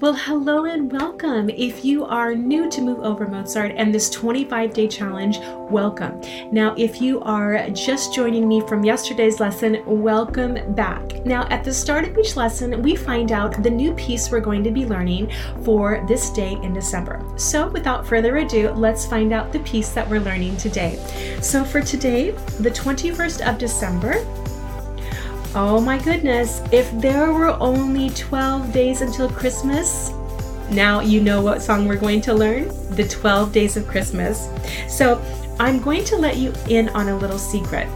Well, hello and welcome. If you are new to Move Over Mozart and this 25-day challenge, welcome. Now, if you are just joining me from yesterday's lesson, welcome back. Now, at the start of each lesson, we find out the new piece we're going to be learning for this day in December. So without further ado, let's find out the piece that we're learning today. So for today, the 21st of December, oh my goodness, if there were only 12 days until Christmas, now you know what song we're going to learn, the 12 Days of Christmas. So I'm going to let you in on a little secret.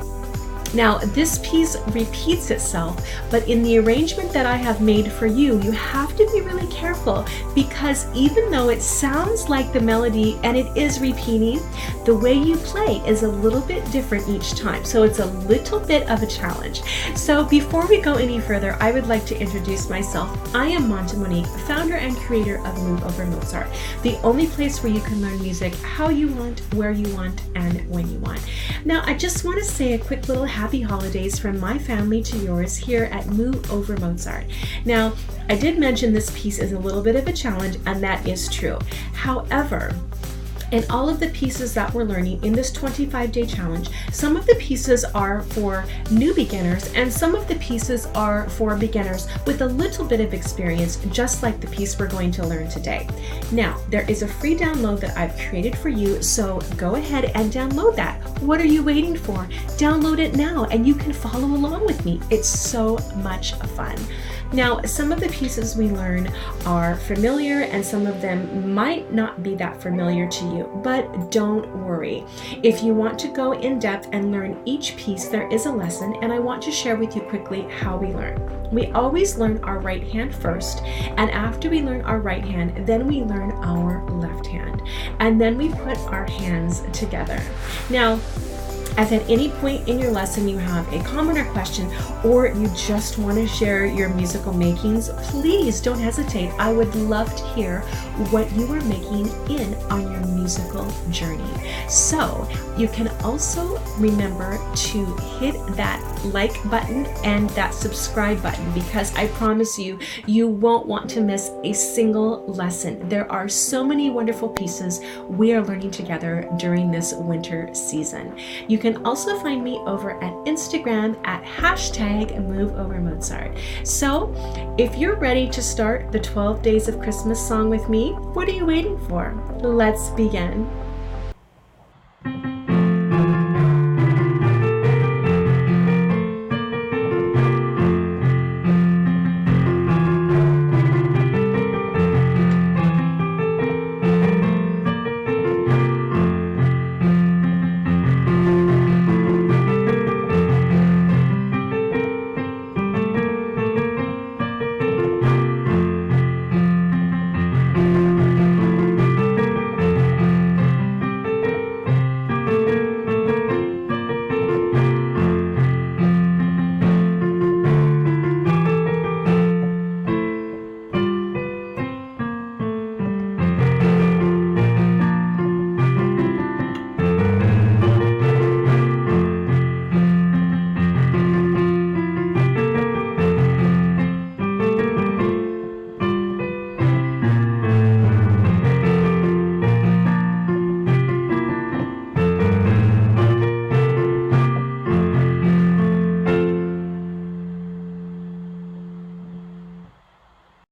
Now, this piece repeats itself, but in the arrangement that I have made for you, you have to be really careful because even though it sounds like the melody and it is repeating, the way you play is a little bit different each time. So it's a little bit of a challenge. So before we go any further, I would like to introduce myself. I am Monta Monique, founder and creator of Move Over Mozart, the only place where you can learn music how you want, where you want, and when you want. Now, I just want to say a quick little happy holidays from my family to yours here at Move Over Mozart. Now, I did mention this piece is a little bit of a challenge, and that is true. However, in all of the pieces that we're learning in this 25-day challenge, some of the pieces are for new beginners and some of the pieces are for beginners with a little bit of experience, just like the piece we're going to learn today. Now, there is a free download that I've created for you, so go ahead and download that. What are you waiting for? Download it now and you can follow along with me. It's so much fun. Now, some of the pieces we learn are familiar and some of them might not be that familiar to you, but don't worry. If you want to go in depth and learn each piece, there is a lesson, and I want to share with you quickly how we learn. We always learn our right hand first, and after we learn our right hand, then we learn our left hand, and then we put our hands together. Now, if at any point in your lesson you have a comment or question, or you just want to share your musical makings, please don't hesitate. I would love to hear what you are making on your musical journey. So you can also remember to hit that like button and that subscribe button, because I promise you, you won't want to miss a single lesson. There are so many wonderful pieces we are learning together during this winter season. You can also find me over at Instagram at #MoveOverMozart. So if you're ready to start the 12 Days of Christmas song with me, what are you waiting for? Let's begin.